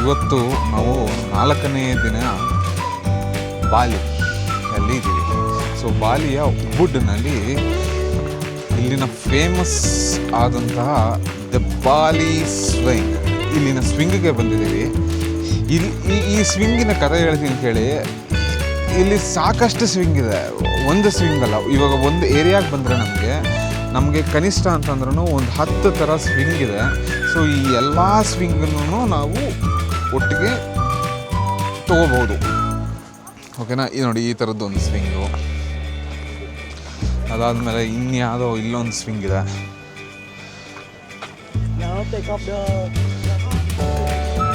ಇವತ್ತು ನಾವು 4ನೇ ದಿನ ಬಾಲಿಯಲ್ಲಿ ಇದ್ದೀವಿ. ಸೊ ಬಾಲಿಯ ಉಬುಡ್ನಲ್ಲಿ ಇಲ್ಲಿನ ಫೇಮಸ್ ಆದಂತಹ ದ ಬಾಲಿ ಸ್ವಿಂಗ್, ಇಲ್ಲಿನ ಸ್ವಿಂಗ್ಗೆ ಬಂದಿದ್ದೀವಿ. ಈ ಸ್ವಿಂಗಿನ ಕಥೆ ಹೇಳ್ತೀನಿ ಕೇಳಿ. ಇಲ್ಲಿ ಸಾಕಷ್ಟು ಸ್ವಿಂಗ್ ಇದೆ, ಒಂದು ಸ್ವಿಂಗ್ ಅಲ್ಲ. ಇವಾಗ ಒಂದು ಏರಿಯಾಗೆ ಬಂದರೆ ನಮಗೆ ಕನಿಷ್ಠ ಅಂತಂದ್ರೂ ಒಂದು 10 ಥರ ಸ್ವಿಂಗ್ ಇದೆ. ಸೊ ಈ ಎಲ್ಲ ಸ್ವಿಂಗನ್ನು ನಾವು ಒಟ್ಟಿಗೆ ತೊಗೋಬೋದು. ಓಕೆನಾ? ಇದು ನೋಡಿ, ಈ ಥರದ್ದು ಒಂದು ಸ್ವಿಂಗು. ಅದಾದಮೇಲೆ ಇನ್ಯಾವುದೋ ಇಲ್ಲೊಂದು ಸ್ವಿಂಗ್ ಇದೆ.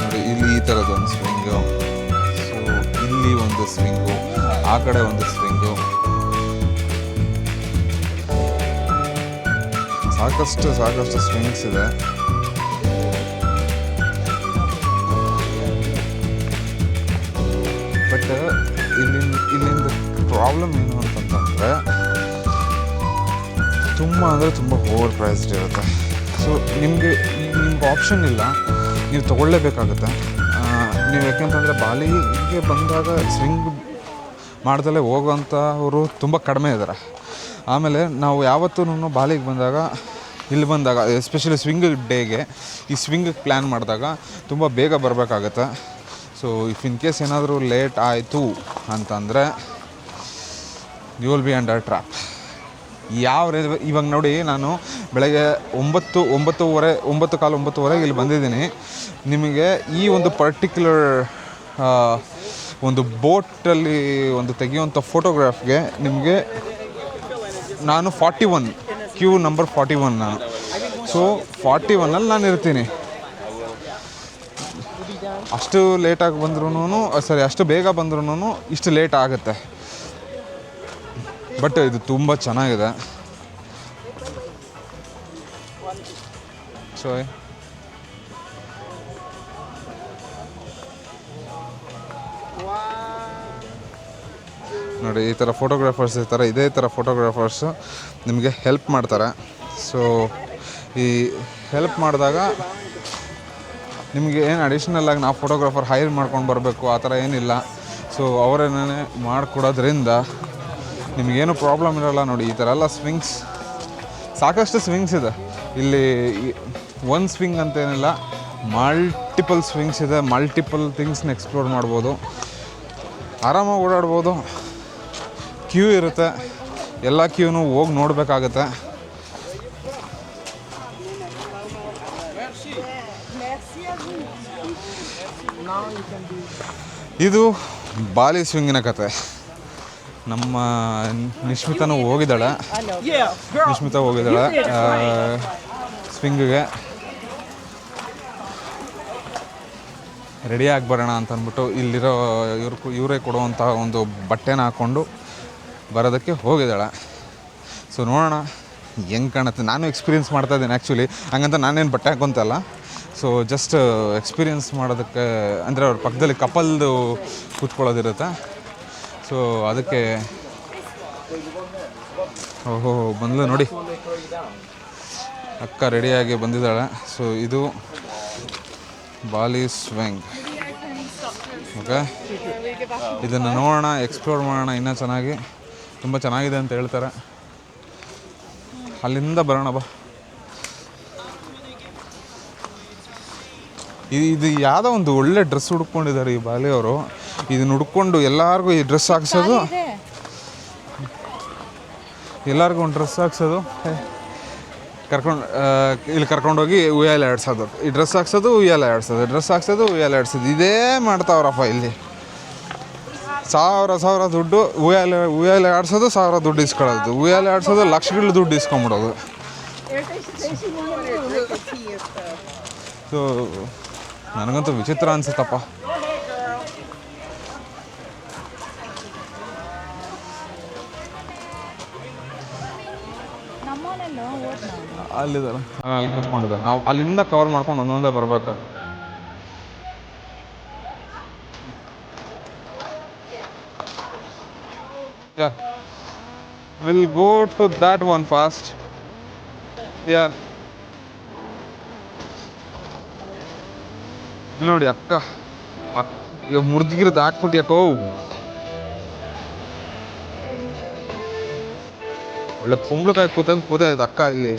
ನೋಡಿ, ಇಲ್ಲಿ ಈ ಥರದ್ದೊಂದು ಸ್ವಿಂಗು. ಸೊ ಇಲ್ಲಿ ಒಂದು ಸ್ವಿಂಗು, ಆ ಕಡೆ ಒಂದು ಸ್ವಿಂಗು. ಸಾಕಷ್ಟು ಸ್ವಿಂಗ್ಸ್ ಇದೆ. ಬಟ್ ಇಲ್ಲಿಂದ ಪ್ರಾಬ್ಲಮ್ ಏನು ಅಂತಂತಂದರೆ ತುಂಬ ಓವರ್ ಪ್ರೈಸ್ಡ್ ಇರುತ್ತೆ. ಸೊ ನಿಮಗೆ ಆಪ್ಷನ್ ಇಲ್ಲ, ನೀವು ತೊಗೊಳ್ಳೇಬೇಕಾಗುತ್ತೆ. ನೀವು ಯಾಕೆಂತಂದರೆ ಬಾಲಿಗೆ ಬಂದಾಗ ಸ್ವಿಂಗ್ ಮಾಡ್ದಲ್ಲೇ ಹೋಗೋಂಥವರು ತುಂಬ ಕಡಿಮೆ ಇದ್ದಾರೆ. ಆಮೇಲೆ ನಾವು ಯಾವತ್ತೂ ಬಾಲಿಗೆ ಬಂದಾಗ, ಇಲ್ಲಿ ಬಂದಾಗ ಎಸ್ಪೆಷಲಿ ಸ್ವಿಂಗ್ ಡೇಗೆ ಈ ಸ್ವಿಂಗ್ ಪ್ಲ್ಯಾನ್ ಮಾಡಿದಾಗ ತುಂಬ ಬೇಗ ಬರಬೇಕಾಗತ್ತೆ. ಸೊ ಇಫ್ ಇನ್ ಕೇಸ್ ಏನಾದರೂ ಲೇಟ್ ಆಯಿತು ಅಂತಂದರೆ you will be under trap. ಇವಾಗ ನೋಡಿ, ನಾನು ಬೆಳಗ್ಗೆ 9:15 ಇಲ್ಲಿ ಬಂದಿದ್ದೀನಿ. ನಿಮಗೆ ಈ ಒಂದು ಪರ್ಟಿಕ್ಯುಲರ್ ಒಂದು ಬೋಟಲ್ಲಿ ಒಂದು ತೆಗೆಯುವಂಥ ಫೋಟೋಗ್ರಾಫ್ಗೆ ನಿಮಗೆ ನಾನು 41 ಕ್ಯೂ ನಂಬರ್ 41 ನಾನು. ಸೊ 41ಅಲ್ಲಿ ನಾನು ಇರ್ತೀನಿ. ಅಷ್ಟು ಲೇಟಾಗಿ ಬಂದ್ರೂ ಅಷ್ಟು ಬೇಗ ಬಂದ್ರೂ ಇಷ್ಟು ಲೇಟ್ ಆಗುತ್ತೆ. ಬಟ್ ಇದು ತುಂಬ ಚೆನ್ನಾಗಿದೆ. ಸೊ ನೋಡಿ, ಈ ಥರ ಫೋಟೋಗ್ರಾಫರ್ಸ್ ಇರ್ತಾರೆ. ಇದೇ ಥರ ಫೋಟೋಗ್ರಾಫರ್ಸು ನಿಮಗೆ ಹೆಲ್ಪ್ ಮಾಡ್ತಾರೆ. ಸೊ ಈ ಹೆಲ್ಪ್ ಮಾಡಿದಾಗ ನಿಮಗೆ ಏನು ಅಡಿಷ್ನಲ್ಲಾಗಿ ನಾವು ಫೋಟೋಗ್ರಾಫರ್ ಹೈರ್ ಮಾಡ್ಕೊಂಡು ಬರಬೇಕು ಆ ಥರ ಏನಿಲ್ಲ. ಸೊ ಅವರೇನೇ ಮಾಡಿಕೊಡೋದ್ರಿಂದ ನಿಮಗೇನು ಪ್ರಾಬ್ಲಮ್ ಇರೋಲ್ಲ. ನೋಡಿ, ಈ ಥರ ಎಲ್ಲ ಸ್ವಿಂಗ್ಸ್, ಸಾಕಷ್ಟು ಸ್ವಿಂಗ್ಸ್ ಇದೆ ಇಲ್ಲಿ. ಒಂದು ಸ್ವಿಂಗ್ ಅಂತೇನಿಲ್ಲ, ಮಲ್ಟಿಪಲ್ ಸ್ವಿಂಗ್ಸ್ ಇದೆ. ಮಲ್ಟಿಪಲ್ ಥಿಂಗ್ಸ್ನ ಎಕ್ಸ್ಪ್ಲೋರ್ ಮಾಡ್ಬೋದು, ಆರಾಮಾಗಿ ಓಡಾಡ್ಬೋದು. ಕ್ಯೂ ಇರುತ್ತೆ, ಎಲ್ಲ ಕ್ಯೂನು ಹೋಗಿ ನೋಡಬೇಕಾಗತ್ತೆ. ಇದು ಬಾಲಿ ಸ್ವಿಂಗಿನ ಕತೆ. ನಮ್ಮ ನಿಶ್ಮಿತಾನು ಹೋಗಿದ್ದಾಳೆ ಸ್ವಿಂಗಿಗೆ. ರೆಡಿ ಆಗಿ ಬರೋಣ ಅಂತಂದ್ಬಿಟ್ಟು ಇಲ್ಲಿರೋ ಇವರೇ ಕೊಡುವಂಥ ಒಂದು ಬಟ್ಟೆನ ಹಾಕ್ಕೊಂಡು ಬರೋದಕ್ಕೆ ಹೋಗಿದ್ದಾಳೆ. ಸೊ ನೋಡೋಣ ಹೆಂಗೆ ಕಾಣುತ್ತೆ. ನಾನು ಎಕ್ಸ್ಪೀರಿಯೆನ್ಸ್ ಮಾಡ್ತಾಯಿದ್ದೀನಿ ಆ್ಯಕ್ಚುಲಿ, ಹಂಗಂತ ನಾನೇನು ಬಟ್ಟೆ ಹಾಕ್ಕೊಂತಲ್ಲ. ಸೊ ಜಸ್ಟ್ ಎಕ್ಸ್ಪೀರಿಯೆನ್ಸ್ ಮಾಡೋದಕ್ಕೆ, ಅಂದರೆ ಅವ್ರ ಪಕ್ಕದಲ್ಲಿ ಕಪಲ್ದು ಕೂತ್ಕೊಳ್ಳೋದಿರುತ್ತೆ. ಸೊ ಅದಕ್ಕೆ ಓಹೋ ಬಂದ್ಲು ನೋಡಿ, ಅಕ್ಕ ರೆಡಿಯಾಗಿ ಬಂದಿದ್ದಾಳೆ. ಸೊ ಇದು ಬಾಲಿ ಸ್ವಿಂಗ್. ಓಕೆ, ಇದನ್ನು ನೋಡೋಣ, ಎಕ್ಸ್ಪ್ಲೋರ್ ಮಾಡೋಣ ಇನ್ನೂ ಚೆನ್ನಾಗಿ. ತುಂಬ ಚೆನ್ನಾಗಿದೆ ಅಂತ ಹೇಳ್ತಾರೆ. ಅಲ್ಲಿಂದ ಬರೋಣ ಬಾ. ಇದು ಯಾವುದೋ ಒಂದು ಒಳ್ಳೆ ಡ್ರೆಸ್ ಹುಡ್ಕೊಂಡಿದ್ದಾರೆ ಈ ಬಾಲಿಯವರು. ಇದನ್ನು ಹುಡ್ಕೊಂಡು ಎಲ್ಲರಿಗೂ ಈ ಡ್ರೆಸ್ ಹಾಕ್ಸೋದು, ಎಲ್ಲರಿಗೂ ಒಂದು ಡ್ರೆಸ್ ಹಾಕ್ಸೋದು, ಇಲ್ಲಿ ಕರ್ಕೊಂಡೋಗಿ ಉಯ್ಯಾಲೆ ಆಡ್ಸೋದು. ಈ ಡ್ರೆಸ್ ಹಾಕ್ಸೋದು, ಉಯ್ಯಾಲೆ ಆಡ್ಸೋದು, ಡ್ರೆಸ್ ಹಾಕ್ಸೋದು, ಉಯ್ಯಾಲೆ ಆಡ್ಸೋದು, ಇದೇ ಮಾಡ್ತಾವ್ರಪ್ಪ ಇಲ್ಲಿ. ಸಾವಿರ ದುಡ್ಡು ಉಯ್ಯಾಲೆ ಆಡ್ಸೋದು, 1000 ದುಡ್ಡು ಇಸ್ಕೊಳ್ಳೋದು, ಉಯ್ಯಾಲೆ ಆಡ್ಸೋದು, ಲಕ್ಷಗಳು ದುಡ್ಡು ಇಸ್ಕೊಂಬಿಡೋದು. ಸೊ ನನಗಂತೂ ವಿಚಿತ್ರ ಅನಿಸುತ್ತಪ್ಪ. ಅಲ್ಲಿದ್ದಾರೆ, ಅಲ್ಲಿ ಕರ್ಕೊಂಡಿದ್ದಾರೆ. ನಾವು ಅಲ್ಲಿಂದ ಕವರ್ ಮಾಡ್ಕೊಂಡು ಒಂದೊಂದೇ ಬರ್ಬೇಕು. Yeah, we'll go to that one first. Yeah. ನೋಡಿ ಅಕ್ಕ ಈಗ ಮುರಿದಿಗಿರೋದು ಹಾಕ್ಬಿಟ್ಯಾಕೋ. ಒಳ್ಳೆ ಕುಂಬಳಕಾಯಿ ಕೂತೈತೆ ಅಕ್ಕ ಇಲ್ಲಿ.